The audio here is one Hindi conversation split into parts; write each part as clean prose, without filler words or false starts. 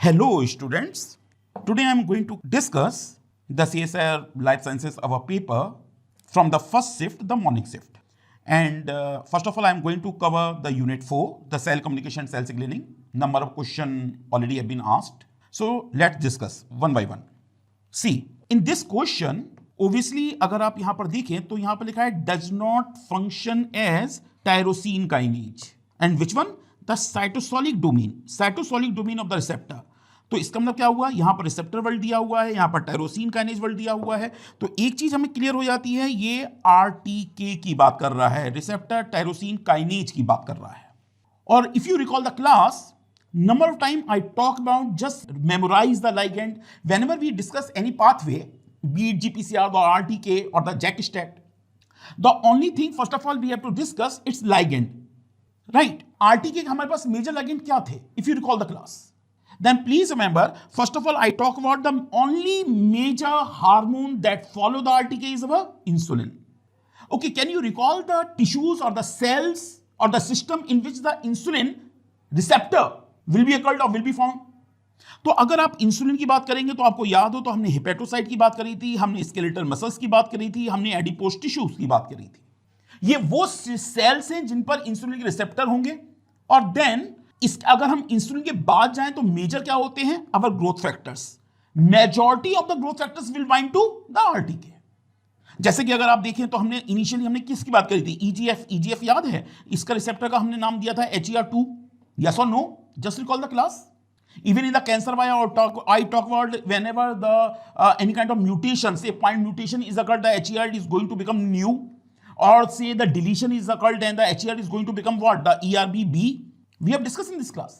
Hello students, today I am going to discuss the CSIR Life Sciences of a paper from the first shift, the morning shift. And first of all I am going to cover the unit 4, the cell communication, cell signaling. Number of questions already have been asked. So let's discuss one by one. See, in this question, obviously अगर आप यहाँ पर देखें तो यहाँ पर लिखा है does not function as tyrosine kinase and which one? The cytosolic domain of the receptor. तो इसका मतलब क्या हुआ, यहां पर रिसेप्टर वर्ड दिया हुआ है, यहां पर टायरोसिन काइनेज वर्ड दिया हुआ है। तो एक चीज हमें क्लियर हो जाती है, ये आरटीके की बात कर रहा है, रिसेप्टर टायरोसिन काइनेज की बात कर रहा है। और if you recall the class, number of time I talk about just memorize the ligand whenever we discuss any pathway, be it GPCR or RTK or the JAK-STAT. The only thing first of all we have to discuss its ligand, right? RTK हमारे पास major ligand क्या थे? If you recall the class, then please remember first of all I talk about the only major hormone that follow the RTK is our insulin. Okay, can you recall the tissues or the cells or the system in which the insulin receptor will be occurred or will be found? तो अगर आप इंसुलिन की बात करेंगे तो आपको याद हो तो हमने हेपेटोसाइट की बात करी थी, हमने स्केलेटल मसल्स की बात करी थी, हमने एडिपोज टिश्यूज की बात करी थी। ये वो सेल्स हैं जिन पर इंसुलिन के रिसेप्टर होंगे। और देन अगर हम इंसुलिन के बाद जाएं तो मेजर क्या होते हैं, our growth factors. Majority of the growth factors will bind to the RTK. जैसे कि अगर आप देखें तो हमने इनिशियली हमने किसकी बात करी थी, ईजीएफ याद है, इसका रिसेप्टर का हमने नाम दिया था HER2। यस और no? Just recall the class. Even in the cancer bio, I talk about whenever the any kind of mutation, say point mutation is occurred, the HER is going to become new, or say the deletion is occurred and the HER is going to become what? The ERBB. We have discussed in this class.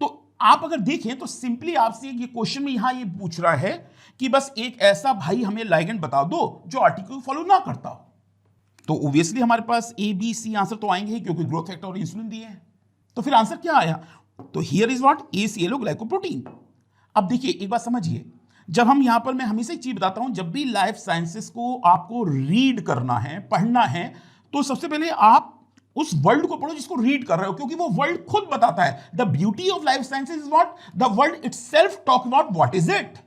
तो आप अगर देखें तो सिंपली आपसे ये क्वेश्चन में यहां ये पूछ रहा है कि बस एक ऐसा भाई हमें लाइगेंड बता दो जो आरटीके को फॉलो ना करता हो। तो ऑब्वियसली हमारे पास A, B, C आंसर तो आएंगे क्योंकि ग्रोथ फैक्टर और इंसुलिन दिए हैं। तो फिर आंसर क्या आया? तो here is what, ACLO glycoprotein. अब देखिए एक बात समझिए, जब हम यहां पर, मैं हमेशा एक चीज बताता हूं, जब भी लाइफ साइंसेस को आपको रीड करना है, पढ़ना है, तो सबसे पहले आप उस वर्ल्ड को पढ़ो जिसको रीड कर रहे हो, क्योंकि वो वर्ल्ड खुद बताता है। The beauty of life sciences is what, the world itself talk about what is it.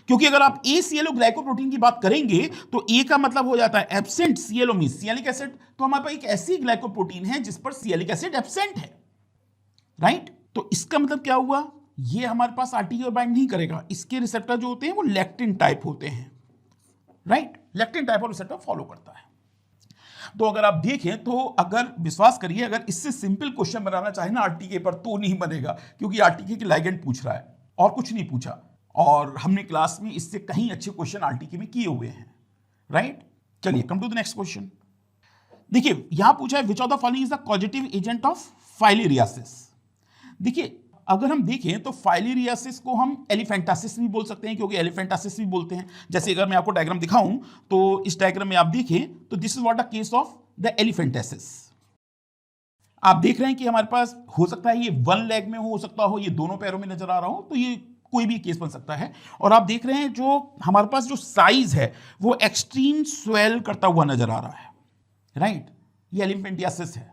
क्योंकि अगर आप ACLO ग्लाइकोप्रोटीन की बात करेंगे तो A का मतलब हो जाता है absent, CLO means sialic acid. तो हमारे पास एक ऐसी ग्लाइकोप्रोटीन है जिस पर सियालिक एसिड एब्सेंट है, राइट? तो इसका मतलब क्या हुआ, ये हमारे पास आरटीके बाइंड नहीं करेगा। इसके रिसेप्टर जो होते हैं वो लेक्टिन टाइप होते हैं, राइट? लेक्टिन टाइप और रिसेप्टर फॉलो करता है। तो अगर आप देखें तो अगर विश्वास करिए, अगर इससे सिंपल क्वेश्चन बनाना चाहे ना आरटीके पर तो नहीं बनेगा, क्योंकि आरटीके की लाइगेंड पूछ रहा है और कुछ नहीं पूछा। और हमने क्लास में इससे कहीं अच्छे क्वेश्चन आरटीके में किए हुए हैं, राइट? चलिए come to the next question. देखिए यहां पूछा है which of the following is the causative agent of filariasis. देखिए अगर हम देखें तो फाइलेरियासिस को हम एलिफेंटासिस भी बोल सकते हैं, क्योंकि एलिफेंटासिस भी बोलते हैं। जैसे अगर मैं आपको डायग्राम दिखाऊं तो इस डायग्राम में आप देखें तो this is what the case of the elephantiasis. आप देख रहे हैं कि हमारे पास हो सकता है ये वन लेग में हो सकता हो, ये दोनों पैरों में नजर आ रहा हो, तो ये कोई भी केस बन सकता है। और आप देख रहे हैं जो हमारे पास जो साइज है वो एक्सट्रीम स्वेल करता हुआ नजर आ रहा है, राइट? ये एलिफेंटियासिस है।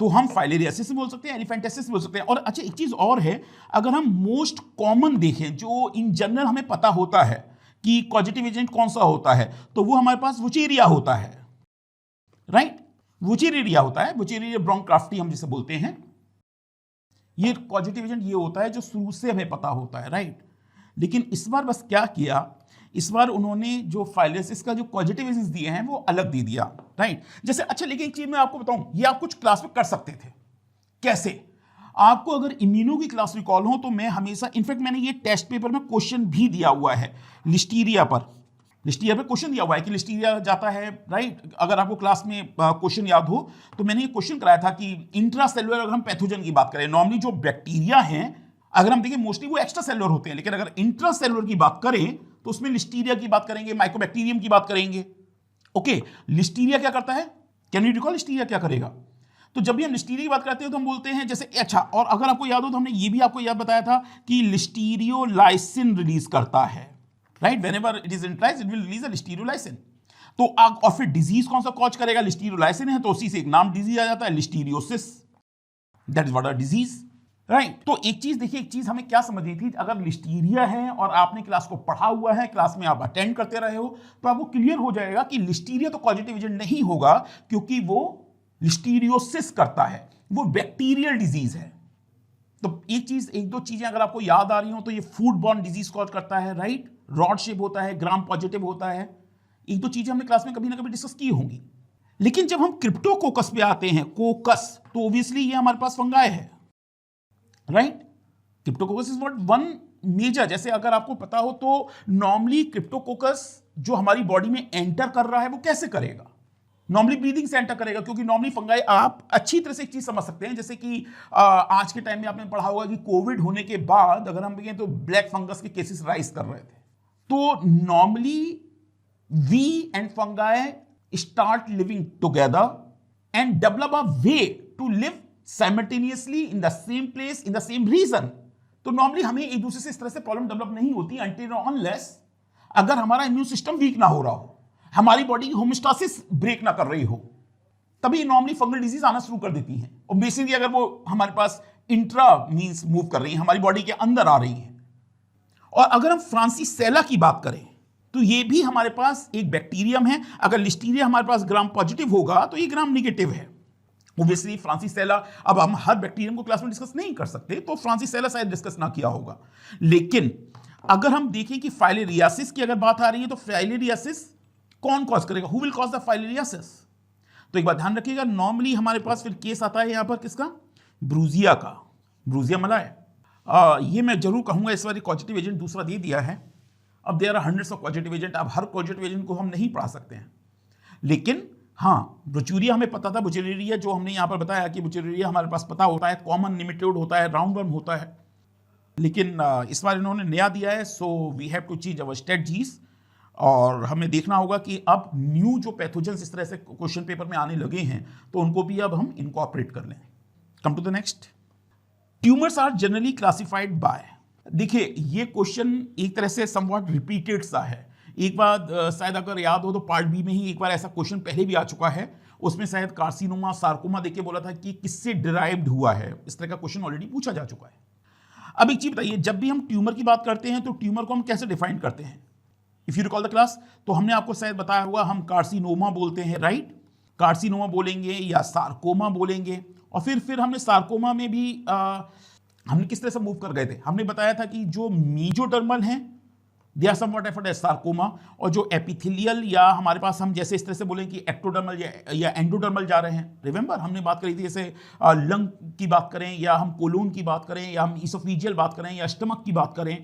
तो हम फाइलेरियासिस भी बोल सकते हैं, एलिफेंटासिस बोल सकते हैं। और अच्छा एक चीज और है, अगर हम मोस्ट कॉमन देखें जो इन जनरल हमें पता होता है कि कॉजेटिव एजेंट कौन सा होता है, तो वो हमारे पास वुचेरिया होता है, राइट? वुचेरिया होता है, वुचेरिया ब्रोंक्राफ्टी हम जिसे बोलते हैं। ये कॉजेटिव एजेंट ये होता है जो शुरू से हमें पता होता है, राइट? लेकिन इस बार बस क्या किया, इस बार उन्होंने जो फाइलेरियासिस का जो कॉजेटिव एजेंट्स दिए हैं वो अलग दे दिया, राइट? जैसे अच्छा लेकिन एक चीज मैं आपको बताऊं, ये आप कुछ क्लास में कर सकते थे। कैसे? आपको अगर इम्यूनो की क्लास रिकॉल हो तो मैं हमेशा, इनफैक्ट मैंने ये टेस्ट पेपर में क्वेश्चन भी दिया हुआ है लिस्टीरिया पर। लिस्टीरिया पे क्वेश्चन दिया हुआ है कि लिस्टीरिया जाता है, राइट? अगर आपको क्लास में क्वेश्चन याद हो तो मैंने ये क्वेश्चन कराया था कि इंट्रासेलुलर अगर हम पैथोजन की बात करें, नॉर्मली जो बैक्टीरिया हैं अगर हम देखें मोस्टली वो एक्स्ट्रा सेलुलर होते हैं, लेकिन अगर इंट्रासेलुलर की बात करें तो उसमें लिस्टीरिया की बात करेंगे, माइकोबैक्टीरियम की बात करेंगे। ओके, लिस्टीरिया क्या करता है? कैन यू रिकॉल लिस्टीरिया क्या करेगा? तो जब भी हम लिस्टीरिया की बात करते हैं तो हम बोलते हैं जैसे, अच्छा, और अगर आपको याद हो तो हमने ये भी आपको याद बताया था कि लिस्टीरियोलाइसिन रिलीज करता है, right? Whenever it is intrudes it will release a listeriolysin. तो और फिर डिजीज कौन सा कॉज करेगा? लिस्टीरियोलाइसिन है, तो उसी से एक नाम डिजीज आ जाता है, लिस्टीरियोसिस। That is what a disease, right तो एक चीज देखिए, एक चीज हमें क्या समझनी थी, अगर लिस्टीरिया है और आपने क्लास को पढ़ा हुआ है, क्लास में आप अटेंड करते रहे हो, तो आपको क्लियर हो जाएगा कि लिस्टीरिया तो कॉजेटिव एजेंट नहीं होगा, क्योंकि वो लिस्टीरियोसिस करता है, वो बैक्टीरियल डिजीज है। तो एक चीज, एक दो चीजें अगर आपको याद आ रही हो तो ये फूड बॉर्न डिजीज कॉज करता है, राइट, रॉड शेप होता है, ग्राम पॉजिटिव होता है, एक दो चीजें हमने क्लास में कभी ना कभी डिस्कस की होंगी। लेकिन जब हम क्रिप्टोकोकस पे आते हैं, कोकस, तो ऑब्वियसली ये हमारे पास फंगाई है, right. Cryptococcus is what one major, जैसे अगर आपको पता हो तो नॉर्मली क्रिप्टोकोकस जो हमारी बॉडी में एंटर कर रहा है वो कैसे करेगा, नॉर्मली ब्रीदिंग से एंटर करेगा, क्योंकि नॉर्मली फंगाई, आप अच्छी तरह से एक चीज समझ सकते हैं, जैसे कि आज के टाइम में आपने पढ़ा होगा कि कोविड होने के बाद अगर हम कहें तो ब्लैक फंगस के केसेस राइज कर रहे थे, तो normally we and fungi start living together and develop a way to live simultaneously in the same place in the same region। तो नॉर्मली हमें एक दूसरे से इस तरह से प्रॉब्लम डेवलप नहीं होती until unless अगर हमारा इम्यून सिस्टम वीक ना हो रहा हो, हमारी बॉडी की होमोस्टासिस ब्रेक ना कर रही हो, तभी नॉर्मली फंगल डिजीज आना शुरू कर देती हैं। और बेसिकली अगर वो हमारे पास इंट्रा मींस मूव कर रही है, हमारी बॉडी के अंदर आ रही है। और अगर हम फ्रांसिसेला की बात करें तो ये भी हमारे पास एक बैक्टीरियम है, अगर लिस्टीरिया हमारे पास ग्राम पॉजिटिव होगा तो ये ग्राम निगेटिव है। ऑब्वियसली फ्रांसिसेला, अब हम हर बैक्टीरियम को क्लास में डिस्कस नहीं कर सकते, तो फ्रांसिसेला शायद डिस्कस ना किया होगा। लेकिन अगर हम देखें कि फाइलेरियासिस की अगर बात आ रही है, तो फाइलेरियासिस कौन कॉज करेगा, who will cause the filariasis? तो एक बात ध्यान रखिएगा, नॉर्मली हमारे पास फिर केस आता है यहां पर किसका, ब्रूजिया का, ब्रूजिया मलाय। ये मैं जरूर कहूंगा इस बार कॉजेटिव एजेंट दूसरा दे दिया है। अब there are hundreds of positive agent, अब हर पॉजिटिव एजेंट को हम नहीं पढ़ा सकते हैं, लेकिन हाँ ब्रुचूरिया हमें पता था, बुचेरिया जो हमने यहाँ पर बताया कि बुचेरिया हमारे पास पता होता है, कॉमन निमेटोड होता है, राउंड वर्म होता है, लेकिन इस बार इन्होंने नया दिया है, so we have to change our strategies. और हमें देखना होगा कि अब न्यू जो पैथोजेंस इस तरह से क्वेश्चन पेपर में आने लगे हैं, तो उनको भी अब हम इनकॉर्पोरेट कर लें। Come to the next, tumours are generally classified by, देखिए ये क्वेश्चन एक तरह से समवॉट रिपीटेड सा है, एक बार शायद अगर याद हो तो पार्ट बी में ही एक बार ऐसा क्वेश्चन पहले भी आ चुका है, उसमें शायद कार्सिनोमा सार्कोमा देके बोला था कि किससे डिराइव्ड हुआ है, इस तरह का क्वेश्चन ऑलरेडी पूछा जा चुका है। अब एक चीज बताइए, जब भी हम ट्यूमर की बात करते हैं तो ट्यूमर को हम कैसे डिफाइन करते हैं? If you recall the class, तो हमने आपको शायद बताया होगा, हम कार्सिनोमा बोलते हैं, राइट, कार्सिनोमा बोलेंगे या सार्कोमा बोलेंगे, और फिर हमने सार्कोमा में भी हमने किस तरह से मूव कर गए थे, हमने बताया था कि जो मीजोडर्मल हैं they are somewhat referred as sarcoma, और जो एपिथेलियल या हमारे पास हम जैसे इस तरह से बोलें कि एक्टोडर्मल या एंडोडर्मल जा रहे हैं, रिमेंबर हमने बात करी थी, जैसे लंग की बात करें या हम कोलोन की बात करें या हम इसोफेजियल बात करें या स्टमक की बात करें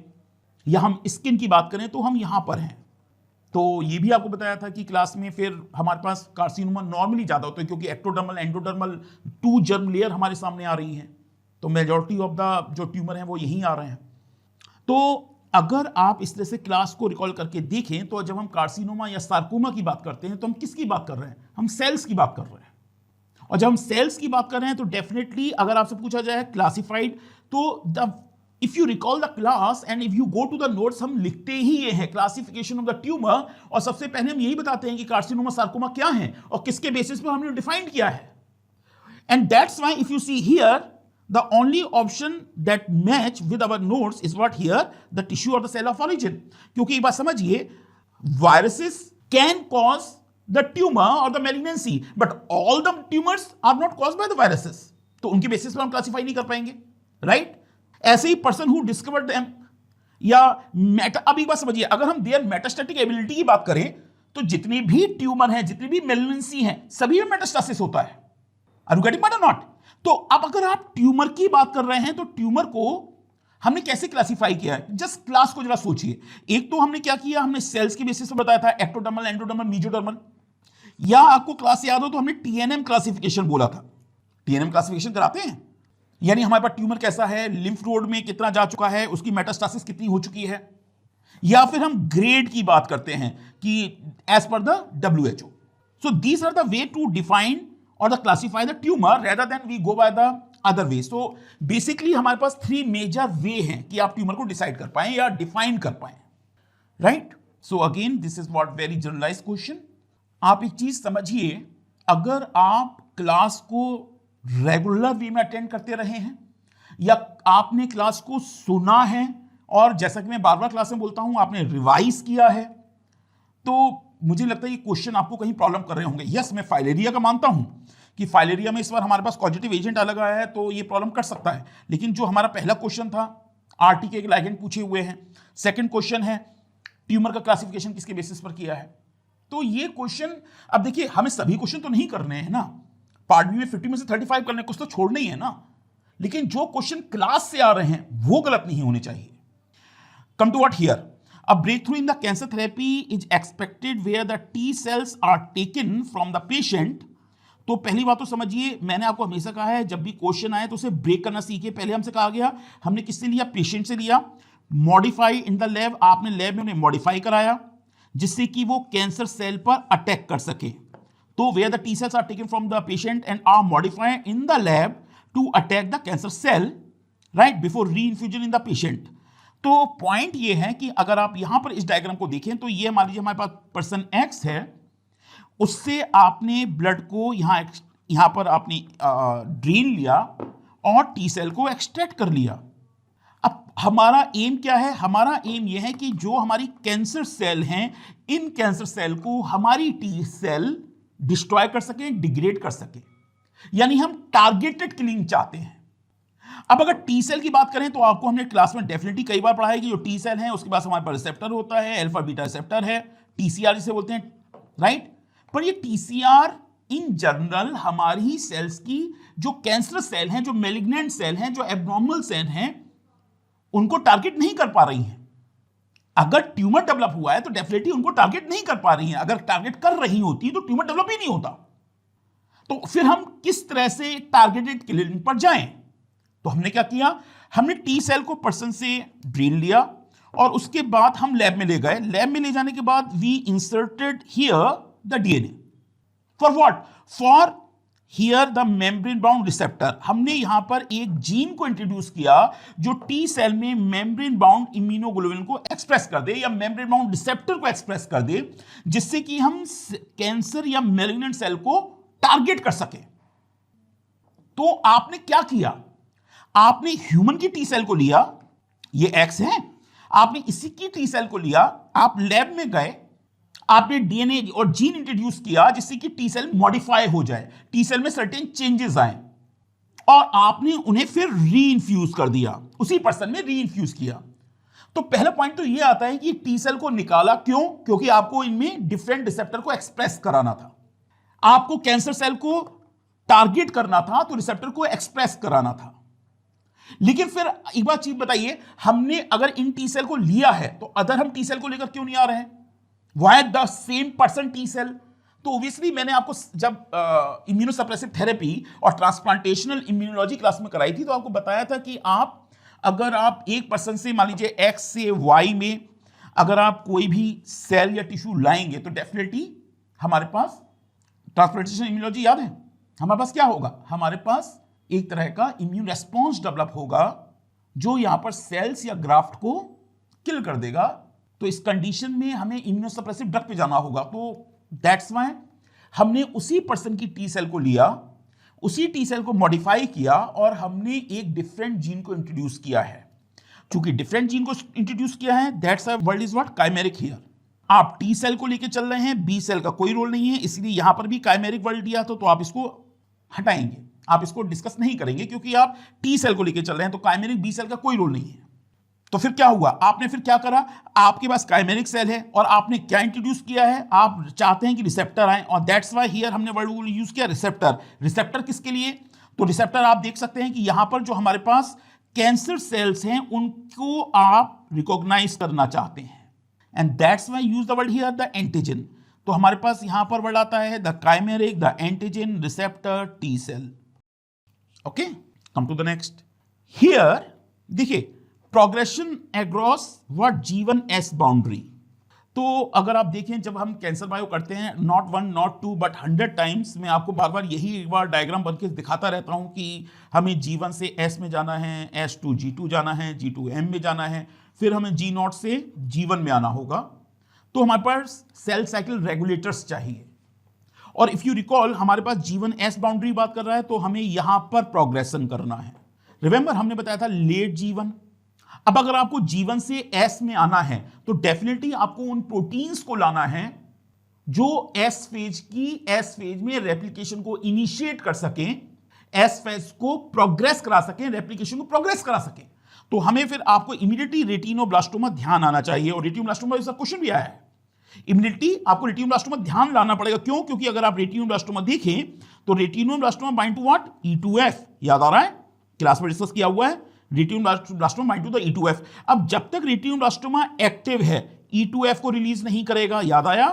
या हम स्किन की बात करें, तो हम यहाँ पर हैं। तो ये भी आपको बताया था कि क्लास में फिर हमारे पास कार्सिनोमा नॉर्मली ज़्यादा होता है, क्योंकि एक्टोडर्मल एंडोडर्मल 2 जर्म लेयर हमारे सामने आ रही हैं, तो मेजॉरिटी ऑफ द जो ट्यूमर हैं वो यहीं आ रहे हैं। तो अगर आप इस तरह से क्लास को रिकॉल करके देखें, तो जब हम कार्सिनोमा या सार्कोमा की बात करते हैं तो हम किसकी बात कर रहे हैं, हम सेल्स की बात कर रहे हैं। और जब हम सेल्स की बात कर रहे हैं तो डेफिनेटली अगर आपसे पूछा जाए क्लासिफाइड, तो the if you recall the class and if you go to the notes, हम लिखते ही ये है क्लासिफिकेशन ऑफ द ट्यूमर, और सबसे पहले हम यही बताते हैं कि कार्सिनोमा सार्कोमा क्या है और किसके बेसिस पर हमने डिफाइन किया है। And that's why if you see here, the only option that match with our notes is what here, the tissue or the cell of origin। क्योंकि एक बात समझिए, viruses can cause the tumor or the malignancy, but all the tumors are not caused by the viruses, तो उनके बेसिस पर हम क्लासिफाई नहीं कर पाएंगे, राइट। ऐसे ही पर्सन हु डिस्कवर्ड देम या अब एक बात समझिए, अगर हम देयर मेटास्टैटिक एबिलिटी की बात करें, तो जितनी भी ट्यूमर है, जितनी भी मेलिग्नेंसी है, सभी में मेटास्टासिस होता है। आर यू गेटिंग इट और नॉट? तो अब अगर आप ट्यूमर की बात कर रहे हैं, तो ट्यूमर को हमने कैसे क्लासिफाई किया है, जस्ट क्लास को जरा सोचिए। एक तो हमने क्या किया, हमने सेल्स के बेसिस पर बताया था, एक्टोडर्मल, एंडोडर्मल, मीजोडर्मल, या आपको क्लास याद हो तो हमने टीएनएम क्लासिफिकेशन बोला था। टीएनएम क्लासिफिकेशन कराते हैं, यानी हमारे पास ट्यूमर कैसा है, लिम्फ नोड में कितना जा चुका है, उसकी मेटास्टासिस कितनी हो चुकी है, या फिर हम ग्रेड की बात करते हैं कि as per the WHO। So these are the way to define or the classify the tumor rather than we go by the other way। So basically हमारे पास 3 major way हैं कि आप ट्यूमर को डिसाइड कर पाएं या डिफाइन कर पाएं, right. So again this is what very generalized question. आप एक चीज समझिए, अगर आप क्लास को रेगुलर वे में अटेंड करते रहे हैं, या आपने क्लास को सुना है और जैसा कि मैं बार बार क्लास में बोलता हूं आपने रिवाइज किया है, तो मुझे लगता है ये क्वेश्चन आपको कहीं प्रॉब्लम कर रहे होंगे। यस, मैं फाइलेरिया का मानता हूं कि फाइलेरिया में इस बार हमारे पास कॉजेटिव एजेंट अलग आया है तो ये प्रॉब्लम कर सकता है, लेकिन जो हमारा पहला क्वेश्चन था आरटी के लाइगेंड पूछे हुए हैं, सेकंड क्वेश्चन है ट्यूमर का क्लासिफिकेशन किसके बेसिस पर किया है। तो ये क्वेश्चन, अब देखिए हमें सभी क्वेश्चन तो नहीं करने हैं ना, पार्ट बी में 50 में से 35 करने, कुछ तो छोड़ना ही है ना, लेकिन जो क्वेश्चन क्लास से आ रहे हैं वो गलत नहीं होने चाहिए। Come to what here, a breakthrough in the cancer therapy is expected where the T cells are taken from the patient। तो पहली बात तो समझिए, मैंने आपको हमेशा कहा है जब भी क्वेश्चन आए तो उसे ब्रेक करना सीखिए। पहले हमसे कहा गया, हमने किससे लिया, पेशेंट से लिया। मॉडिफाई इन द लैब, आपने लैब में उन्हें मॉडिफाई कराया जिससे कि वो कैंसर सेल पर अटैक कर सके। तो where the T cells are taken from the patient and are modified in the lab to attack the cancer cell, right, before reinfusion in the patient. तो पॉइंट ये है कि अगर आप यहां पर इस डायग्राम को देखें तो ये मान लीजिए हमारे पास पर्सन एक्स है, उससे आपने ब्लड को यहां पर आपने ड्रेन लिया और टी सेल को एक्सट्रैक्ट कर लिया। अब हमारा एम क्या है, हमारा एम यह है कि जो हमारी कैंसर सेल हैं, इन कैंसर सेल को हमारी टी सेल डिस्ट्रॉय कर सके, डिग्रेड कर सके, यानी हम टारगेटेड किलिंग चाहते हैं। अब अगर टी सेल की बात करें तो आपको हमने क्लास में डेफिनेटली कई बार पढ़ा है कि जो टी सेल है उसके पास हमारे पास रिसेप्टर होता है, अल्फा बीटा रिसेप्टर है, टीसीआर जिसे बोलते हैं, राइट। पर ये टीसीआर इन जनरल हमारी सेल्स की जो कैंसर सेल हैं, जो मैलिग्नेंट सेल हैं, जो एब्नॉर्मल सेल हैं, उनको टारगेट नहीं कर पा रही हैं। अगर ट्यूमर डेवलप हुआ है तो डेफिनेटली उनको टारगेट नहीं कर पा रही हैं। अगर टारगेट कर रही होती तो ट्यूमर डेवलप ही नहीं होता। तो फिर हम किस तरह से टारगेटेड किलिंग पर जाएं? तो हमने क्या किया, हमने टी सेल को पर्सन से ड्रेन लिया और उसके बाद हम लैब में ले गए। लैब में ले जाने के बाद we inserted here the DNA for what, for here the membrane bound receptor. हमने यहां पर एक जीन को इंट्रोड्यूस किया जो टी सेल में मेम्ब्रेन बाउंड इम्यूनोग्लोबुलिन को एक्सप्रेस कर दे या मेम्ब्रेन बाउंड रिसेप्टर को एक्सप्रेस कर दे, जिससे कि हम कैंसर या मैलिग्नेंट सेल को टारगेट कर सके। तो आपने क्या किया, आपने ह्यूमन की टी सेल को लिया, ये एक्स है, आपने इसी की टी सेल को लिया, आप लैब में गए, आपने डीएनए और जीन इंट्रोड्यूस किया जिससे कि टी सेल मॉडिफाई हो जाए, टी सेल में सर्टेन चेंजेस आए और आपने उन्हें फिर री इन्फ्यूज कर दिया, उसी पर्सन में री इन्फ्यूज किया। तो पहला पॉइंट तो यह आता है कि टी सेल को निकाला क्यों, क्योंकि आपको इनमें डिफरेंट रिसेप्टर को एक्सप्रेस कराना था। आपको कैंसर सेल को टारगेट करना था तो रिसेप्टर को एक्सप्रेस कराना था। लेकिन फिर एक बात चीज बताइए, हमने अगर इन टी सेल को लिया है तो अदर हम टी सेल को लेकर क्यों नहीं आ रहे हैं? Why the same person T cell? तो ओब्वियसली मैंने आपको जब इम्यूनोसप्रेसिव थेरेपी और ट्रांसप्लांटेशनल इम्यूनोलॉजी क्लास में कराई थी तो आपको बताया था कि अगर आप एक पर्सन से मान लीजिए एक्स से वाई में अगर आप कोई भी सेल या टिश्यू लाएंगे तो डेफिनेटली हमारे पास ट्रांसप्लांटेशन इम्यूनोलॉजी याद है, हमारे पास क्या होगा, हमारे पास एक तरह का इम्यून रेस्पॉन्स डेवलप होगा जो यहां पर सेल्स या ग्राफ्ट को किल कर देगा। तो इस कंडीशन में हमें इम्यूनोसप्रेसिव ड्रग पे जाना होगा। तो दैट्स व्हाई हमने उसी पर्सन की टी सेल को लिया, उसी टी सेल को मॉडिफाई किया और हमने एक डिफरेंट जीन को इंट्रोड्यूस किया है। चूंकि डिफरेंट जीन को इंट्रोड्यूस किया है, that's why word is what, chimeric here. आप टी सेल को लेकर चल रहे हैं, बी सेल का कोई रोल नहीं है, इसलिए यहां पर भी काइमेरिक वर्ड दिया तो आप इसको हटाएंगे, आप इसको डिस्कस नहीं करेंगे क्योंकि आप टी सेल को लेकर चल रहे हैं, तो काइमेरिक बी सेल का कोई रोल नहीं है। तो फिर क्या हुआ, आपने फिर क्या करा, आपके पास काइमेरिक सेल है और आपने क्या इंट्रोड्यूस किया है, आप चाहते हैं कि रिसेप्टर आए और दैट्स व्हाई हियर हमने वर्ड यूज किया रिसेप्टर। रिसेप्टर किसके लिए, तो रिसेप्टर आप देख सकते हैं कि यहां पर जो हमारे पास कैंसर सेल्स हैं उनको आप रिकॉग्नाइज करना चाहते हैं and that's why use the word here the antigen. तो हमारे पास यहां पर वर्ड आता है the chimeric, the antigen, receptor, T cell. Okay, come to the next. Here देखिए progression across what G1 S boundary. तो अगर आप देखें जब हम कैंसर बायो करते हैं, नॉट 1 नॉट 2 बट 100 टाइम्स, मैं आपको बार बार यही एक बार डायग्राम बन के दिखाता रहता हूं कि हमें G1 से S में जाना है, S to G2 जाना है, G2 M में जाना है, फिर हमें G0 से G1 में आना होगा। तो हमारे पास सेल साइकिल रेगुलेटर्स चाहिए और इफ यू रिकॉल हमारे पास G1 S बाउंड्री बात कर रहा है तो हमें यहां पर प्रोग्रेशन करना है। रिमेंबर हमने बताया था लेट जीवन। अब अगर आपको जीवन से एस में आना है तो डेफिनेटली आपको उन प्रोटीन्स को लाना है जो एस फेज में रेप्लिकेशन को इनिशिएट कर सकें, एस फेज को प्रोग्रेस करा सकें, रेप्लिकेशन को प्रोग्रेस करा सकें। तो हमें फिर आपको इमीडिएटली रेटिनोब्लास्टोमा ध्यान आना चाहिए, और रेटिनोब्लास्टोमा जैसा क्वेश्चन भी आया है। इमीडिएटली आपको रेटिनोब्लास्टोमा ध्यान लाना पड़ेगा। क्यों? क्योंकि अगर आप रेटिनोब्लास्टोमा देखें तो retinoblastoma bind to what? E2F। याद आ रहा है, क्लास में डिस्कस किया हुआ है, retinoblastoma bind to the E2F। अब जब तक रेटिनोब्लास्टोमा एक्टिव है E2F को रिलीज नहीं करेगा, याद आया?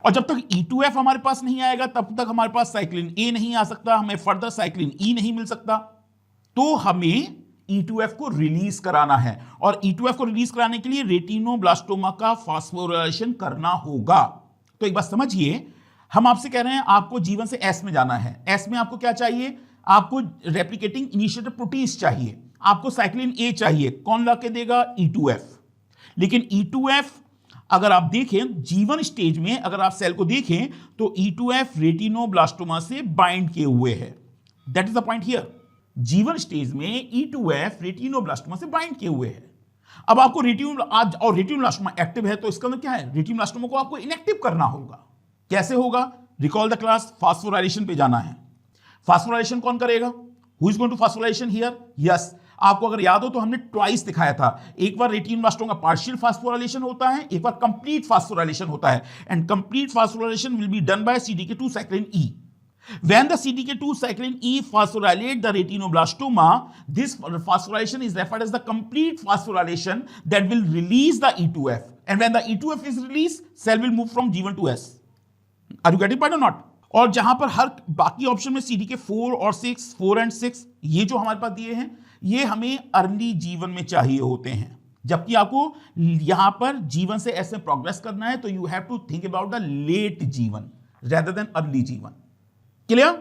और जब तक E2F हमारे पास नहीं आएगा तब तक हमारे पास साइक्लिन ए नहीं आ सकता, हमें फर्दर साइक्लिन ई नहीं मिल सकता। तो हमें E2F को रिलीज कराना है, और E2F को रिलीज कराने के लिए रेटिनोब्लास्टोमा का फास्फोराइलेशन करना होगा। तो एक बात समझिए, हम आपसे कह रहे हैं आपको जीवन से एस में जाना है। एस में आपको क्या चाहिए? आपको रेप्लिकेटिंग इनिशिएटर प्रोटीन्स चाहिए, आपको साइक्लिन ए चाहिए। कौन ला के देगा? E2F। लेकिन E2F अगर आप देखें जीवन स्टेज में, अगर आप सेल को देखें तो E2F रेटिनोब्लास्टोमा से बाइंड किए हुए है। That is the point here. जीवन स्टेज में E2F रेटिनोब्लास्टोमा से बाइंड किए हुए है। अब आपको रेटिनोब्लास्टोमा एक्टिव है, तो इसका मतलब क्या है? रेटिनोब्लास्टोमा को आपको इनएक्टिव करना होगा। कैसे होगा? रिकॉल द क्लास, फास्फोराइलेशन पे जाना है। फास्फोराइलेशन कौन करेगा? Who is going to phosphorylation here? Yes, आपको अगर याद हो तो हमने ट्वाइस दिखाया था। एक बार रेटिनोब्लास्टोमा का पार्शियल फास्फोराइलेशन होता है, एक बार कंप्लीट फास्फोराइलेशन होता है, and complete phosphorylation will be done by CDK2 cyclin E. When the CDK2 cyclin E phosphorylate the retinoblastoma, this phosphorylation is referred as the complete phosphorylation that will release the E2F. And when the E2F is released, cell will move from G1 to S. Are you getting point or not? और जहां पर हर बाकी ऑप्शन में CDK4 और 4 and 6 ये जो हमारे पास दिए हैं, ये हमें अर्ली जीवन में चाहिए होते हैं। जबकि आपको यहां पर जीवन से ऐसे प्रोग्रेस करना है, तो you have to think about the late G one rather than early G one. Clear?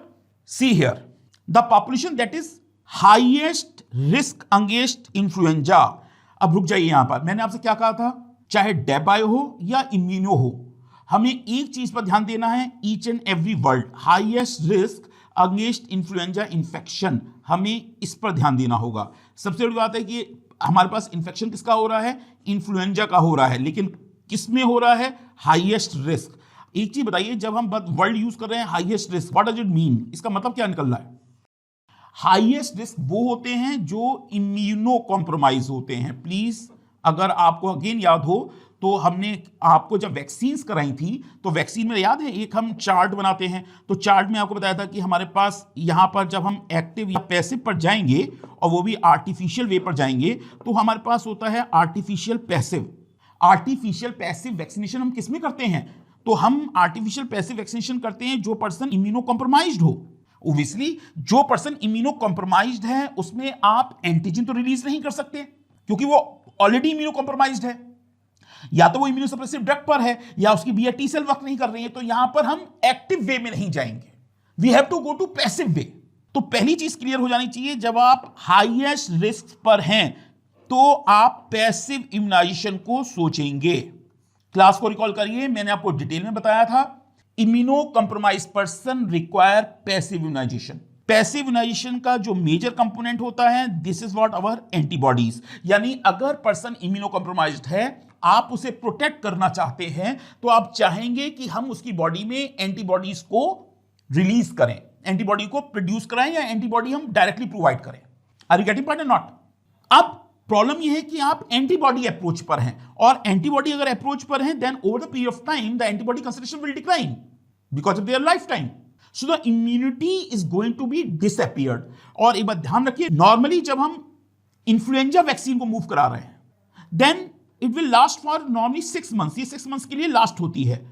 See here, the population that is highest risk against influenza। अब रुक जाइए यहां पर, मैंने आपसे क्या कहा था? चाहे डेबायो हो या इम्यूनो हो, हमें एक चीज पर ध्यान देना है, each and every word highest risk against influenza infection, हमें इस पर ध्यान देना होगा। सबसे बड़ी बात है कि हमारे पास इन्फेक्शन किसका हो रहा है? इन्फ्लुएंजा का हो रहा है, लेकिन किस में हो रहा है? Highest risk. एक चीज बताइए, जब हम वर्ड यूज कर रहे हैं highest risk, what does it mean? इसका मतलब क्या निकल रहा है? हाईएस्ट रिस्क वो होते हैं जो इम्यूनो कॉम्प्रोमाइज होते हैं। प्लीज, अगर आपको अगेन याद हो तो हमने आपको जब वैक्सीन्स कराई थी तो वैक्सीन में याद है एक हम चार्ट बनाते हैं, तो चार्ट में आपको बताया था कि हमारे पास यहां पर जब हम एक्टिव या पैसिव पर जाएंगे और वो भी आर्टिफिशियल वे पर जाएंगे, तो हमारे पास होता है artificial passive. Artificial passive vaccination हम किस में करते हैं? तो हम आर्टिफिशियल पैसिव वैक्सीनेशन करते हैं जो पर्सन इम्यूनो कॉम्प्रोमाइज्ड हो। ओब्वियसली जो पर्सन इम्यूनो कॉम्प्रोमाइज्ड है उसमें आप एंटीजन तो रिलीज नहीं कर सकते, क्योंकि वो ऑलरेडी इम्यूनो कॉम्प्रोमाइज्ड है, या तो वो इम्यूनोसप्रेसिव ड्रग पर है या उसकी बीआर टी सेल वर्क नहीं कर रही है। तो यहां पर हम एक्टिव वे में नहीं जाएंगे, we have to go to passive way. तो पहली चीज क्लियर हो जानी चाहिए, जब आप हाईएस्ट रिस्क पर हैं तो आप पैसिव इम्यूनाइजेशन को सोचेंगे। क्लास को रिकॉल करिए, मैंने आपको डिटेल में बताया था, immunocompromise person require passive immunization. Passive immunization का जो मेजर कंपोनेंट होता है, this is what our antibodies. यानी अगर पर्सन इम्यूनो कॉम्प्रोमाइज्ड है, आप उसे प्रोटेक्ट करना चाहते हैं, तो आप चाहेंगे कि हम उसकी बॉडी में एंटीबॉडीज को रिलीज करें, एंटीबॉडी को प्रोड्यूस कराएं या एंटीबॉडी हम डायरेक्टली प्रोवाइड करें। आर यू गेटिंग पॉइंट और नॉट? अब प्रॉब्लम यह है कि आप एंटीबॉडी अप्रोच पर हैं, और एंटीबॉडी अगर अप्रोच पर हैं, then over the period of time the antibody concentration will decline because of their lifetime. So the immunity is going to be disappeared. और एक बात ध्यान रखिए, नॉर्मली जब हम इन्फ्लुएंजा वैक्सीन को मूव करा रहे हैं, then it will last for normally 6 months. ये 6 मंथ्स के लिए लास्ट होती है।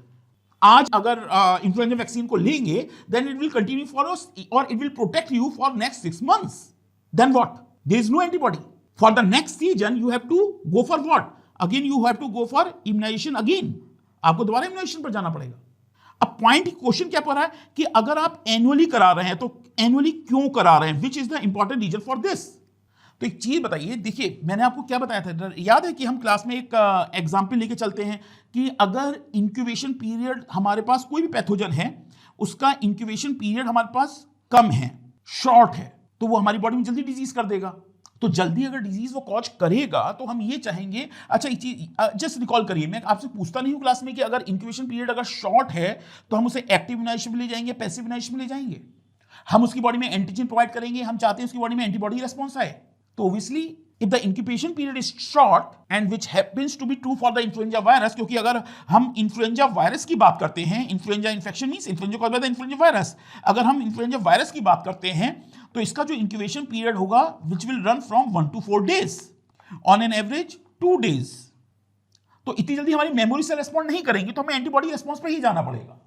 आज अगर इन्फ्लुएंजा वैक्सीन को लेंगे, then it will continue for और it will protect you for next 6 months. Then what? There is no antibody for the next season. You have to go for what? Again you have to go for immunisation again, आपको दोबारा इम्यूनाइजेशन पर जाना पड़ेगा। अब पॉइंट क्वेश्चन क्या पड़ रहा है कि अगर आप एनुअली करा रहे हैं तो एनुअली क्यों करा रहे हैं? Which is the important reason for this? तो एक चीज बताइए, देखिए मैंने आपको क्या बताया था, याद है कि हम क्लास में एक एग्जाम्पल लेके चलते हैं कि अगर इंक्यूबेशन पीरियड हमारे पास कोई भी पैथोजन है, उसका इंक्यूबेशन पीरियड हमारे पास कम है, शॉर्ट है, तो वो हमारी बॉडी में जल्दी डिजीज कर देगा। तो जल्दी अगर डिजीज वो कॉज करेगा तो हम ये चाहेंगे। अच्छा एक चीज जस्ट रिकॉल करिए, मैं आपसे पूछता नहीं हूं क्लास में कि अगर इंक्यूबेशन पीरियड अगर शॉर्ट है तो हम उसे एक्टिव इम्यूनाइजेशन में ले जाएंगे, पैसिव इम्यूनाइजेशन में ले जाएंगे। हम उसकी बॉडी में एंटीजन प्रोवाइड करेंगे, हम चाहते हैं उसकी बॉडी में एंटीबॉडी रेस्पॉन्स आए। तो obviously if the incubation period is short and which happens to be true for the influenza virus, क्योंकि अगर हम इन्फ्लुएंजा वायरस की बात करते हैं, influenza infection means influenza caused by the influenza virus, अगर हम इन्फ्लुएंजा वायरस की बात करते हैं तो इसका जो इंक्यूबेशन पीरियड होगा which will run from 1 to 4 days, on an average 2 days। तो इतनी जल्दी हमारी मेमोरी से रेस्पॉन्ड नहीं करेंगे, तो हमें एंटीबॉडी रेस्पॉन्स पे ही जाना पड़ेगा।